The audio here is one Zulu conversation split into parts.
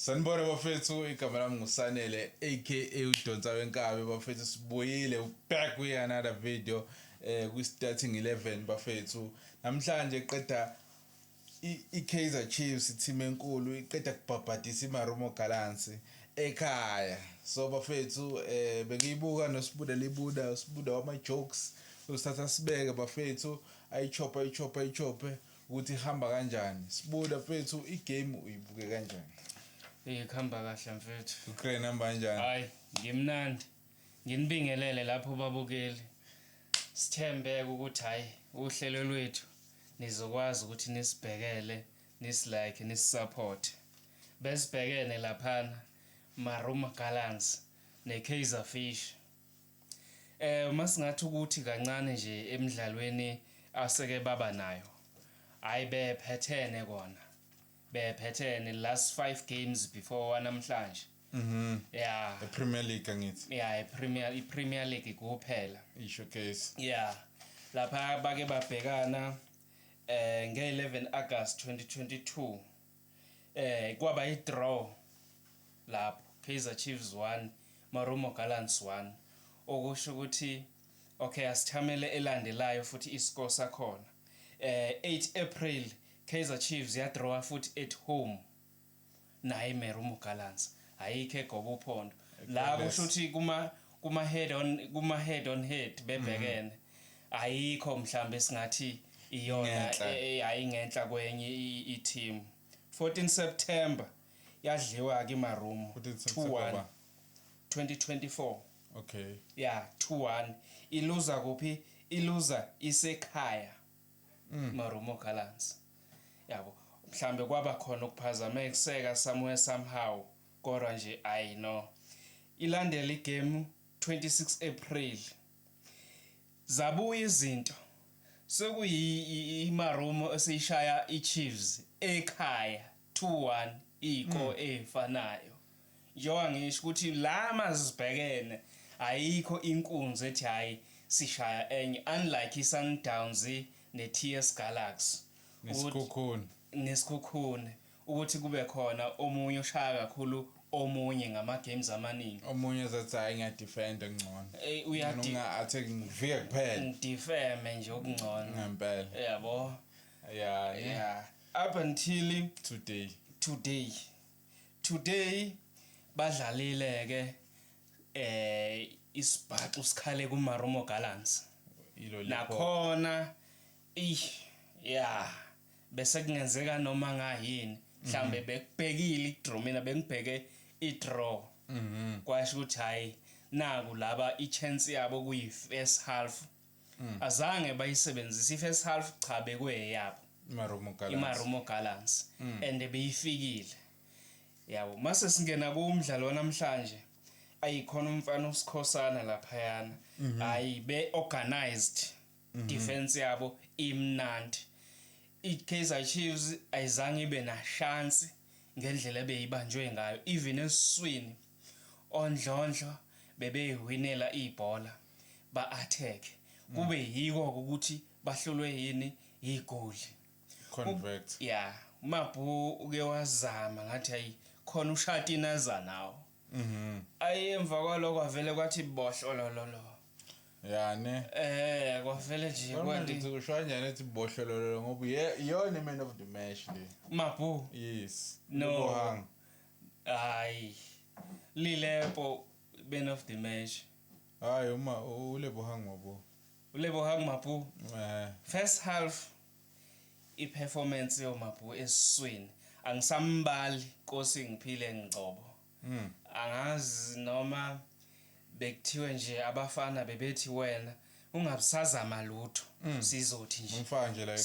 Sanibona bafethu igama lami nguSanele aka uDonsa wenkabe bafethu sibuyile back with another video ku starting 11 bafethu namhlanje eqeda iKaizer Chiefs team enkulu iqeda kubhabhadisa iMarumo Gallants ekhaya so bafethu bengiyibuka noSibuda Sibuda wama jokes usithatha sibeke bafethu ayichopha ukuthi ihamba kanjani Sibuda bafethu igame uyibuke kanjani ikhamba kahle mfethu uGrey namba kanjani hayi ngimnandi nginibingelele lapho babukeli sithembe ukuthi hayi uhlelo lwethu nizokwazi ukuthi nisibhekele nislike nisisupport besibhekene laphana Marumo Gallants neKaizer Fish masingathi ukuthi kancane nje emidlalweni aseke baba nayo hayi bephethene kona bephethene last 5 games before namhlanje yeah the Premier League angithi yeah iPremier League kuphela ishowcase yeah lapha bake babhekana nge-11 August 2022 kwaba i-draw lapho Kaizer Chiefs 1 Marumo Gallants 1 okusho ukuthi okay asithamele elandelayo futhi iscore sakhona 8 April Kaizer Chiefs yadraw futhi at home naye Marumo Gallants ayikho egoba uphondo la kusho ukuthi kuma head on head bebhekene ayikho mhlambe singathi iyona ayingenhla kwenye i-team 14 September yadliwa ke Marumo 2-1 2024 okay yeah 2-1 iluza kuphi iluza isekhaya Marumo Gallants yabo mhlambe kwaba khona ukuphazamiseka somewhere somehow kodwa nje I know ilandela igame 26 April zabuya izinto sekuyiMarumo esishaya iChiefs ekhaya 2-1 iko efanayo njengoba ngisho ukuthi la mazibhekene ayikho inkunzi ethi hayi sishaya enye unlike iSundowns neTS Galaxy nesikhukhune ukuthi kube khona omunye oshaya kakhulu omunye ngama games amaningi omunye zathi hayi ngiyadefend engcono uya attack ngivike kuphela defend nje okungcono ngempela yabo yeah up until today badlalile ke isibhaxu sikhale kuMarumo Gallants nakhona bese kungenzeka noma ngayini mhlambe bekubhekile idraw mina bengibheke idraw kwasho ukuthi hayi naku laba ichance yabo kuyi-first half azange bayisebenzise i-first half cha bekweyabo iMarumo Gallants and beyifikile yabo mase singena kumdlalo namhlanje ayikhona umfana uSikhosana laphayana hayi be organized defense yabo imnandi iKaizer Chiefs ayizange ibe na chance ngendlela beyibanjwe ngayo even eswini ondlondlo bebeyiwinela ibhola ba attack kube yiko ukuthi bahlolwe yini igoli convert Mabhu uke wazama ngathi hayi khona ushatina nawo ayemva kwaloko avele kwathi bohlololo ne kwavele nje kwanti ushwanyana ethi bohlololo ngoba iyona man of the match le Mabhu yes no hayi Lilepo man of the match hayi uLebohang Mabhu first half iperformance yoMabhu eswini angisambali Nkosi ngiphile ngcobo angazi noma bekuthiwe nje abafana bebethi wena ungabusazama lutho sizothi nje umfaka nje la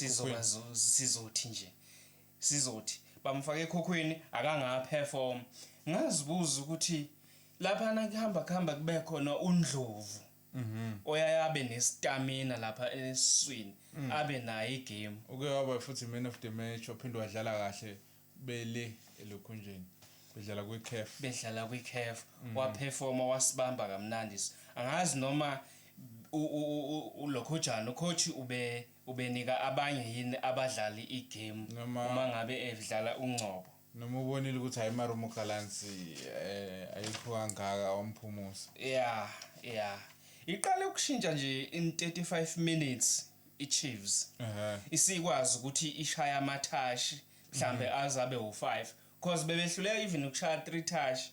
sizothi bamfaka ekhokhweni akangaperform ngazibuza ukuthi lapha nakuhamba kube khona uNdlovu oyayabe nestamina lapha eswini abe nayo igame uke waba futhi man of the match ophinde wadlala kahle bele elokhunjeni bedlala kwiCAF waperforma wasibamba kamnandi angazi noma ulokhojana ucoach ubenika abanye yini abadlali igame uma ngabe edlala ungcobo noma ubonile ukuthi hayi Marumo Gallants ayikho kangaka wamphumusa. Yeah. Iqale ukushintsha nje in 35 minutes iChiefs. Isikwazi ukuthi ishaya amathashi mhlambe azabe u5 because bebehluleka even ukushaya 3 tashi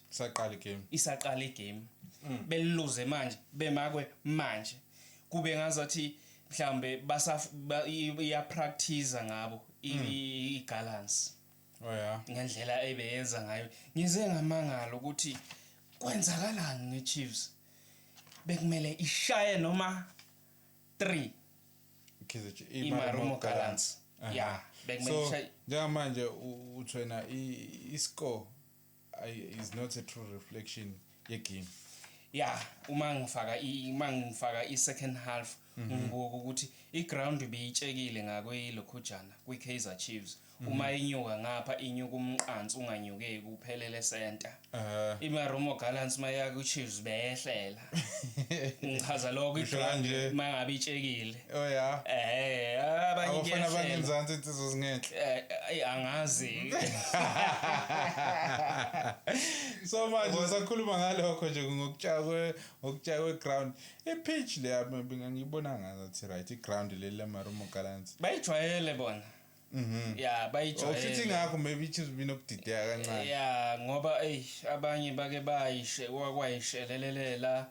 isaqala igame. Beliluze manje bemakwe manje kube ngazathi mhlambe iya practice ngabo iGallants. Ngendlela ebeyenza ngayo ngize ngamangala ukuthi kwenzakalani ngeChiefs bekumele ishaye noma 3 iMarumo Gallants. Bekumele ishaye njengamanje uthwena iscore is not a true reflection yegame. Uma ngifaka i-second half ngibuka ukuthi iground beyitshekile ngakweLokhujana kwiKaizer Chiefs. Uma inyuka ngapha inyuka umqansi unganyukeki kuphelele center. iMarumo Gallants maya kuChiefs behlela. Ngichaza lokho iground mangabe itshekile. Abanye abafana bangenzansi insizwe zingenhle. Angazi. So manje sakhuluma ngalokho nje ngokutshaka kweground. Ipitch le ngibona ngathi right iground le leMarumo Gallants. Bayijwayele bona. Bayijwayele. Ofithi ngakho maybe iChiefs binokudideka kancane. Ngoba abanye bake kwayishelelela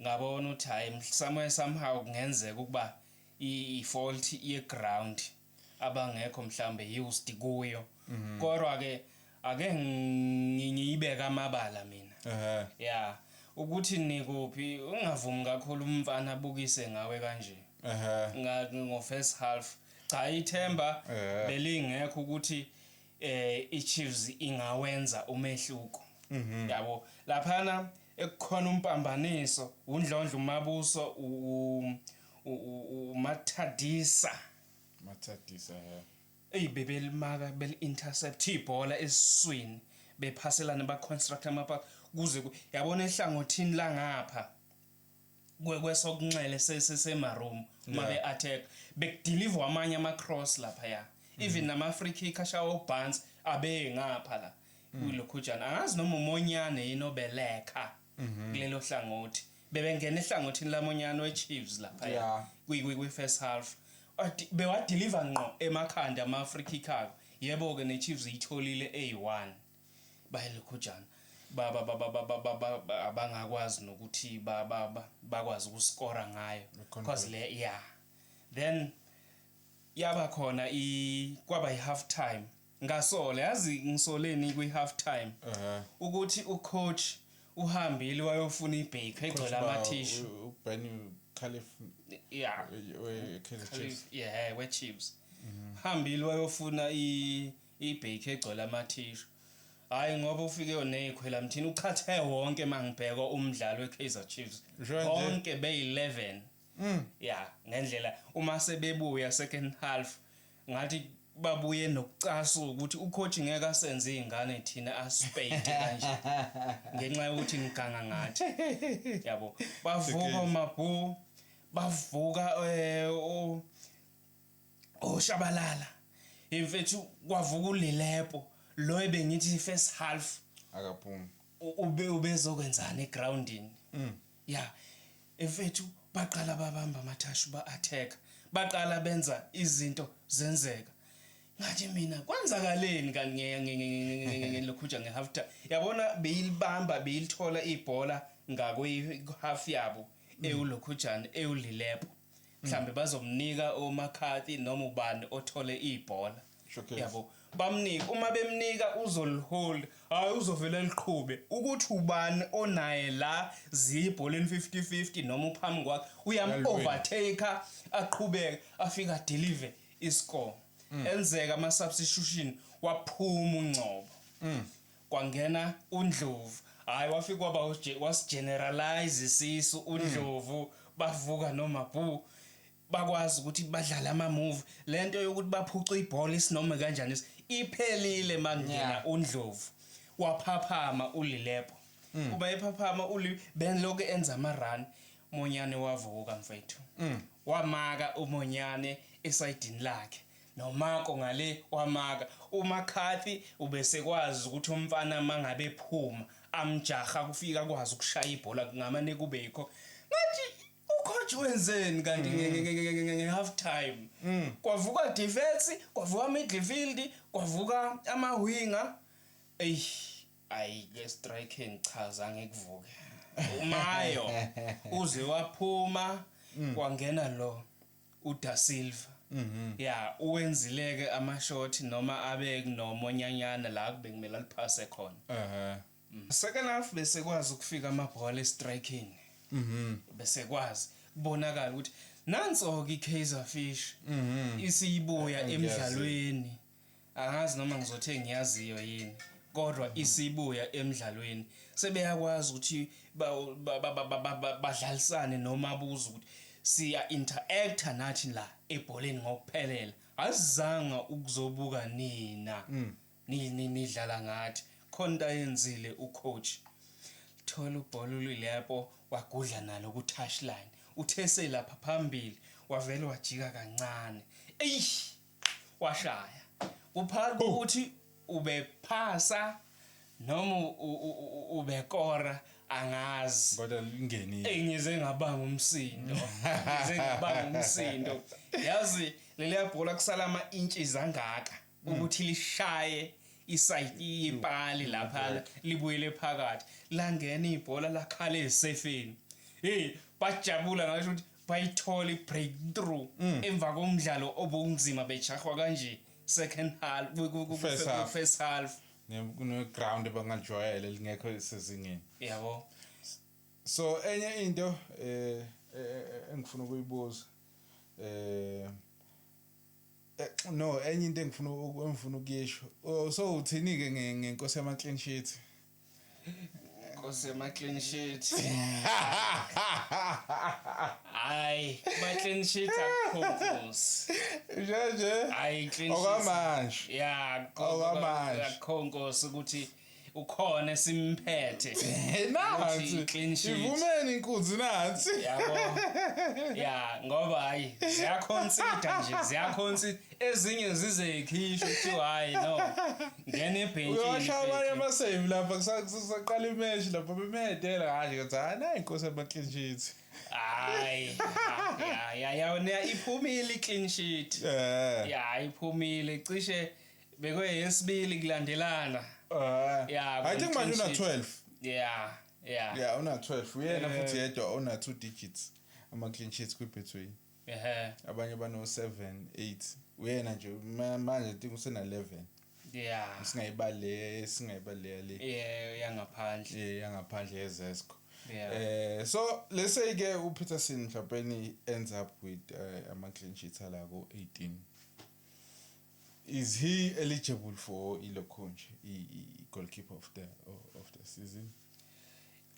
ngabona ukuthi hayi somehow kungenzeka ukuba i-fault ye-ground abangekho mhlambe used kuyo. Kodwa ke ake ngiyibeka amabala mina. Ukuthi nikuphi ungavumi kakhulu umfana abukise ngawe kanje. Ngo first half cha ithemba belingekho ukuthi iChiefs ingawenza umehluko. Yabo laphana ekukhona umpambaniso uNdlondlo Mabuso uMathadisa bebelimaka bel-intercept ibhola esiswini bephaselana ba-construct amapaka kuze yabona ehlangothini la ngapha kwesokunxele seMarumo uma be-attack bekudeliver amanye ama-cross lapha even nama-free kick ashawa uBhans abe ngapha la kuLokhujana angazi noma uMonyane yinobeleka kulelo hlangothi bebengena ehlangothini laMonyane weChiefs lapha kwi-first half bewadeliver ngqo emakhanda ama-free kick abo yebo ke neChiefs itholile A1 bayiLokhujana abangakwazi nokuthi bakwazi ukuscora ngayo because then yaba khona kwaba i-half time ngasole yazi ngisoleni kwi-half time ukuthi ucoach uhambile wayofuna ibhake egcwele amathishu uBenny Khalif weChiefs hambile wayofuna ibhake egcwele amathishu hayi ngoba ufike nezikhwela mthini uchathe wonke mangibheka umdlalo weKaizer Chiefs bonke be11 ngendlela uma sebebuya second half ngathi babuye nokucasa ukuthi ucoach ngeke asenze izingane thina aspade kanje ngenxa yokuthi ngiganga ngathi yabo bavuka uMabu bavuka Shabalala imfethu kwavuka uLilepo lo ebengithi first half akaphuma ubezokwenzana egroundini emfethu baqala babamba amathashu ba-attack baqala benza izinto zenzeka ngathi mina kwenzakaleni ngeLokhuja ngehalf time yabona beyilibamba beyilithola ibhola ngakwe-half yabo eULokhujana eULilepo mhlambe bazomnika oMakhathi noma ubani othole ibhola yabo bamnika uma bemnika uzolihold hayi uzovela liqhube ukuthi ubani onaye la zibholeni 50-50 noma uphambi kwakhe uyam-overtaker aqhubeke afika deliver iscore enzeka ama-substitution waphuma uNgcobo kwangena uNdlovu hayi wafika kwaba wasigeneralize isisu uNdlovu bavuka noMabu bakwazi ukuthi badlale ama-move lento yokuthi baphuca ibhola isinoma kanjani iphelile mangena uNdlovu waphaphama uLilepo uba ephaphama benloke enza ama-run Monyane wavuka mfethu wamaka uMonyane esayidini lakhe noMarco ngale wamaka uMcCarthy ubesekwazi ukuthi umfana mangabe ephuma amjaha kufika kwazi ukushaya ibhola kungamane kubekho ngathi ucoach wenzeni kanti nge-half time kwavuka defense kwavuka midfield kwavuka amawinger ayi ke striking chaza ngekuvuke uMayo uze waphuma kwangena lo uDa Silva ya uwenzileke amashot noma abe nomonyanyana la kube kumele aliphase khona second half bese kwazi ukufika amabhola estriking bese kwazi kubonakala ukuthi nanso ke iKaizer Fish isibuya emidlalweni angazi noma ngizothe ngiyaziyo yini kodwa isibuya emidlalweni sebeyakwazi ukuthi badlalisane noma abuza ukuthi siya interacta nathi la ebholeni ngokuphelela asizanga ukuzobuka nina nidlala ngathi khonta yenzile ucoach thola ubhola lilepo wagudla nalo ku touchline uthese lapha phambili wavela wajika kancane washaya uphakathi ukuthi ubephasa noma ubekora angazi kodwa lingenile engize ngabanga umsindo yazi leliya bhola kusala ama-inches angaka ukuthi lishaye isayiti yepali lapha libuyele phakathi langena ibhola lakhala esefeni bajabula ngasho ukuthi bayithola i-breakthrough emva komdlalo obunzima bejahwa kanje second half first half kuno-ground abangajwayele lingekho sezingeni yabo so enye into engifuna ukuyibuza no enye into engifuna ukuyisho so uthini-ke ngenkosi yama-clean sheet Nkosi yama-clean sheet hayi ma-clean sheet akukho nje hayi clean sheet okwamanje ya okwamanje akukho nkosi ukuthi ukhona simphethe nansi ivumeni inkunzi nansi yabo ya ngoba hayi ziyaconsider ezinye zizekhishwa kuthiwa hayi no ngene ebhentshini uyashaya ama-save lapha kusaqala imeshi lapha bemedela kanje kathi hayi inkosi yama-clean sheet hayi ya iphumile i-clean sheet ya iphumile cishe bekuyesibili kulandelana I think manje una-12 yeah una-12 uyena futhi yedwa una-2 digits ama-clean sheets kwi-betway abanye bano-7 8 uyena nje manje think usena-11 singayibaleya le yangaphandle yezesco so let's say ke uPeterson mhlawumbe ends up with ama-clean sheets ala ku-18 is he eligible for iLokonje, goalkeeper of the season?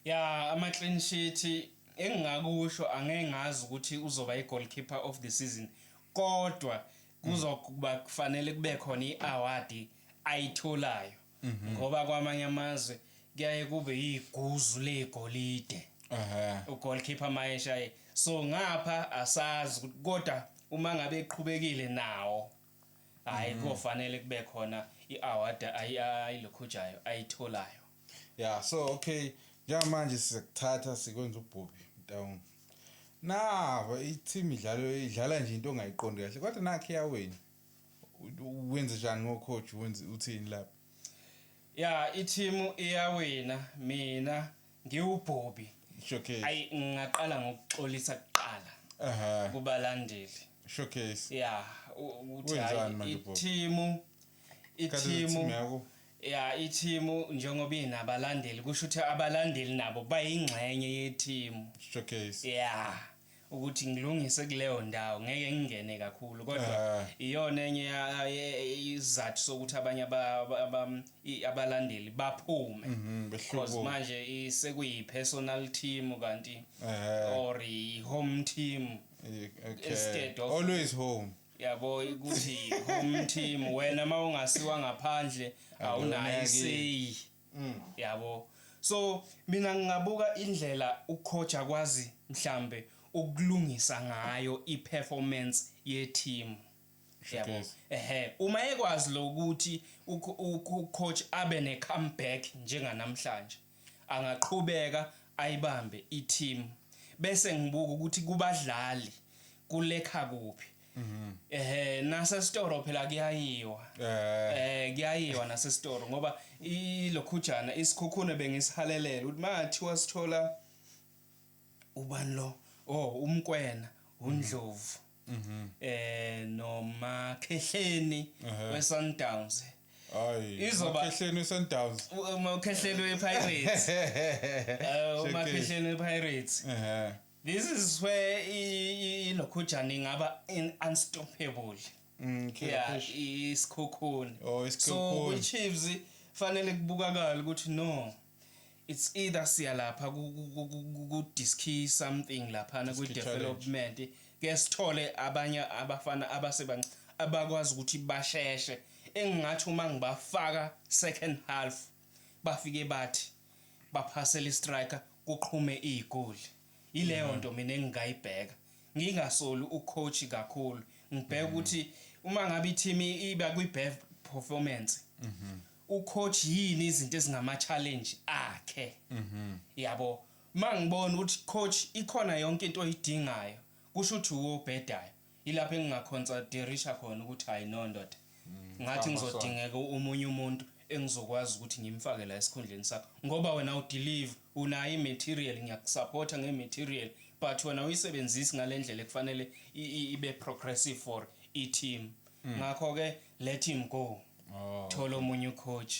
Ama-clean sheet engingakusho angeke ngazi ukuthi uzoba i-goalkeeper of the season kodwa kuzokuba kufanele kube khona i-award ayitholayo ngoba kwamanye amazwe kuyaye kube yiguzu legolide ugoalkeeper mayeshaye so ngapha asazi kodwa uma ngabe eqhubekile nawo hayi kufanele kube khona i-award ayilokhujayo ayitholayo so okay njengamanje sikuthatha sikwenza uBobby down naba i-team idlala nje into ongayiqondi kahle kodwa nakhe yawena wenze njani ngocoach uthini lapha i-team iyawina mina ngiwuBobby showcase ayi ngaqala ngokuxolisa kuqala kubalandeli showcase ukuthi i-team njengoba inabalandeli kusho ukuthi abalandeli nabo bayingxenye ye-team showcase ukuthi ngilungise kuleyo ndawo ngeke ngingene kakhulu kodwa iyona enye izathu sokuthi abanye abalandeli baphume because manje sekuyi-personal team kanti or i-home team instead of always home yabo ukuthi home team wena mawungasiwa ngaphandle awunayo say yabo so mina ngingabuka indlela ucoach akwazi mhlambe ukulungisa ngayo i-performance ye-team yabo uma ekwazi lokuthi ucoach abe ne comeback njenganamhlanje angaqhubeka ayibambe i-team bese ngibuka ukuthi kubadlali kulekha kuphi nase store phela kuyayiwa kuyayiwa nase store ngoba ilokhujana isikhukhune bengisihalelele ukuthi mathiwa sithola ubani lo umkwena uNdlovu noma Khehleni weSundowns izoba Khehleni weSundowns Khehleni wePirates Khehleni wePirates this is where ilokhujana ingaba unstoppable isikhukhune so iChiefs fanele kubukakala ukuthi no it's either siya lapha ku disky something lapha na ku development ke sithole abanye abafana abasebanci abakwazi ukuthi basheshe engingathi uma ngibafaka second half bafike bathi baphasela istriker kuqhume igoli ileyo nto mina engingayibheka ngingasoli ucoach kakhulu ngibheka ukuthi uma ngabe i-team iba kwi-best performance ucoach yini izinto ezingama challenge akhe yabo mangibona ukuthi coach ikhona yonke into oyidingayo kusho ukuthi ubhedayo ilapha engingaconsiderisha khona ukuthi hayi no ndoda ngathi ngizodingeka umunye umuntu engizokwazi ukuthi ngimfake la esikhundleni sakho ngoba wena udeliver unayo imaterial ngiyakusupporta ngematerial but wena uyisebenzisi ngalendlela ekufanele ibe progressive for i-team ngakho ke let him go thola omunye ucoach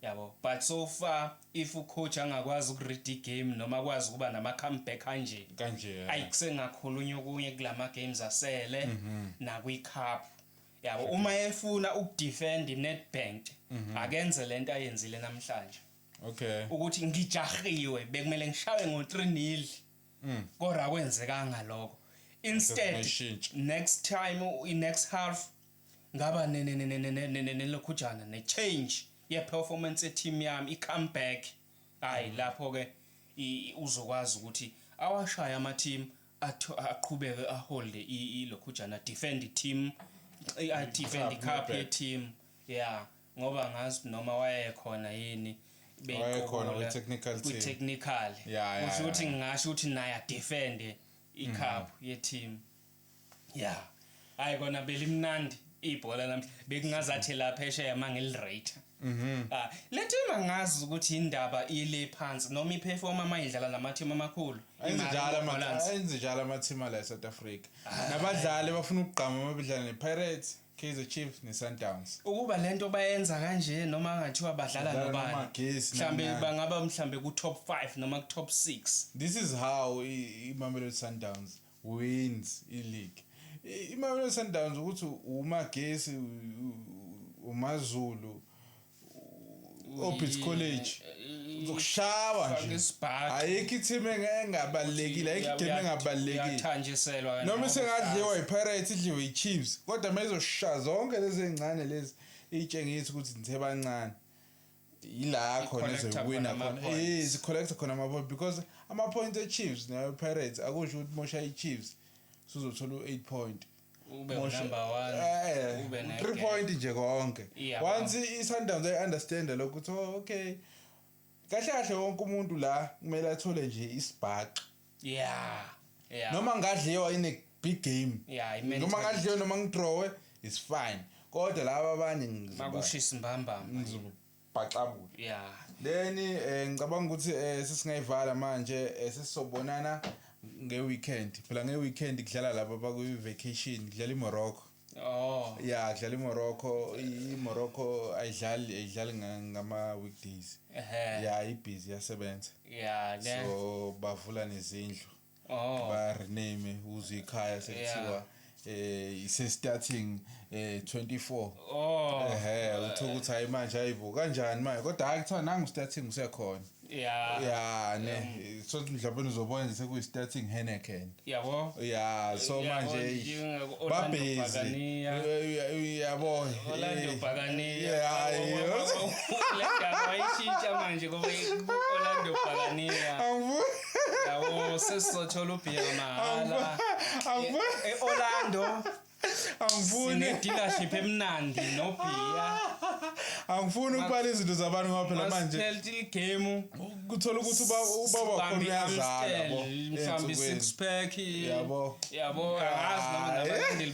yabo but so far if ucoach angakwazi ukuread igame noma akwazi kuba nama comeback kanje ayikusengakhulunywa kunye kulama games asele na kwi cup yabo uma efuna ukudefend iNedbank akenze lento ayenzile namhlanje ukuthi ngijahiwe bekumele ngishawe ngo 3-0 kodwa akwenzekanga lokho instead next time next half ngaba nelokhujana ne change ye performance team yami I comeback hayi lapho ke uzokwazi ukuthi awashaya ama team aqhubeke ahold ilokhujana defend team defend cup ye team ngoba ngazi noma wayekhona yini bekhona we technical team technical kusho ukuthi ngingasho ukuthi naye defend I cup ye team hayi kona belimnandi ibhola namhlanje bekungazathi lapha esheya mangilirate lethi mangazi ukuthi indaba ile phansi noma iperform amayidlala lamateam amakhulu enze njalo amateam la eSouth Africa nabadlali bafuna ukugqama mabedlala nePirates Kaizer Chiefs neSundowns ukuba lento bayenza kanje noma ngathiwa badlala nobani mhlambe bangaba mhlambe ku top 5 noma ku top 6 this is how iMamelodi Sundowns wins ileague iMamelodi Sundowns ukuthi uMagesi uMaZulu Open College uzokushaba nje ayikho i-team engabalekile ayikho i-game engabalekile yathanjiselwa noma sengadliwa iPirates idliwe iChiefs kodwa mayizosha zonke lezi ezincane lezi itshengisa ukuthi nithe bancane ila khona ezowina khona collector khona ama point because ama points eChiefs nePirates akusho ukuthi mosha iChiefs sizothola u8 point ube number 1 ube 3 point nje konke once iSundowns ay understand lokho ukuthi okay kahle kahle wonke umuntu la kumele athole nje isibhaqa noma ngadliwa in a big game noma ngadliwa noma ngidrawe is fine kodwa laba abanye makushisa imbambamba ngizobhaqabula then ngicabanga ukuthi sesingayivala manje sesisobonana ngeweekend phela ngeweekend kudlala laba bakwi vacation kudlala iMorocco kudlala iMorocco iMorocco ayidlali ngama weekdays ibusy yasebenza so bavula nezindlu ba rename uzwe ikhaya sekuthiwa ise starting 24 uthola ukuthi hayi manje ayibo kanjani manje kodwa akuthiwa nangu starting usekhona so mhlawumbe uzobona nje sekuyi starting Heineken yabo so manje babhizi yabo Orlando Pagania ayishintsha manje ngoba Orlando Pagania yabo sesizothola ubhiya mahala Orlando Angifuni dealership emnandi noBhia angifuni ukubala izinto zabantu ngoba phela manje manje game kuthola ukuthi ubaba khona uyazala yabo mhlambi 6 pack yabo angazi noma nabalandeli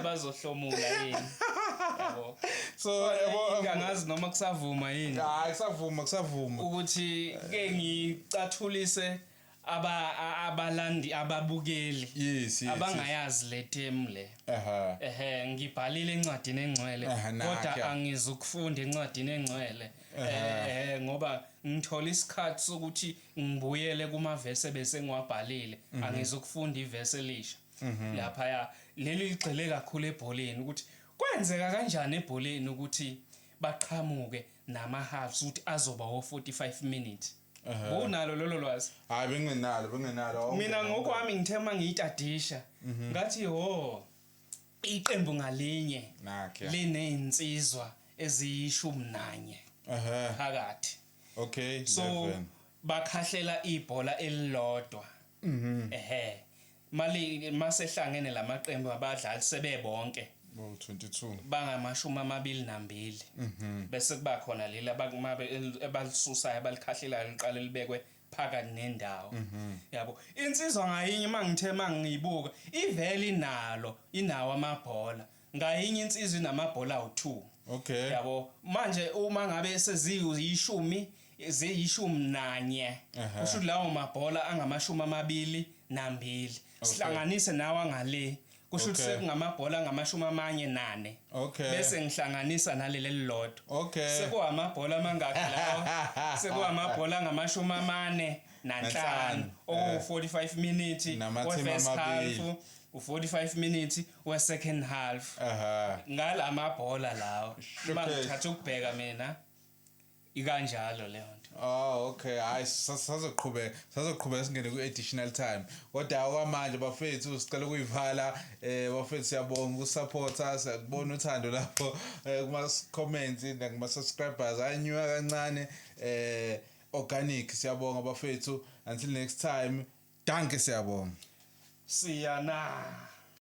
bazohlomula yini yabo so yabo angazi noma kusavuma yini hayi kusavuma ukuthi ke ngicathulise abalandi ababukeli abangayazi le term le ngibhalile encwadini engcwele kodwa angizukufunda encwadini engcwele ngoba ngithola isikhathi sokuthi ngibuyele kuma verse bese ngiwabhalile angizukufunda iverse elisha lapha ya leli ligxile kakhulu ebholeni ukuthi kwenzeka kanjani ebholeni ukuthi baqhamuke nama halves ukuthi azoba wo 45 minutes unalo lolo lwazi hayi benginalo mina ngokwami ngithema ngiyitadisha ngathi iqembu ngalinye linezinsizwa eziyishumi phakathi okay so bakhahlela ibhola elilodwa masehlangene lamaqembu abadlali sebebonke 22 bangamashumi 22 bese kuba khona leli abalisusayo abalikhahlelayo liqale libekwe phakathi nendawo yabo insizwa ngayinye mangithema ngiyibuka iveli nalo inawo amabhola ngayinye insizwa inamabhola awu2 okay yabo manje uma ngabe seziyishumi nanye kusho lawo mabhola angamashumi 22 sihlanganise nawa ngale kusho ukuthi sekungamabhola angamashumi 4 okay bese ngihlanganisa naleli lilodwa okay sekuhamabhola mangakho lawo sekuhamabhola angamashumi 45 45 minutes we first half u45 minutes we second half ngalamabhola lawo mangithatha ukubheka mina ikanjalo le nto okay hayi sazoqhubeka singene ku additional time kodwa okwamanje bafethu sicela ukuyivala bafethu siyabonga ukusupporta siyabona uthando lapho kuma comments nakuma subscribers anyuka kancane organic siyabonga bafethu until next time danke siyabonga siyana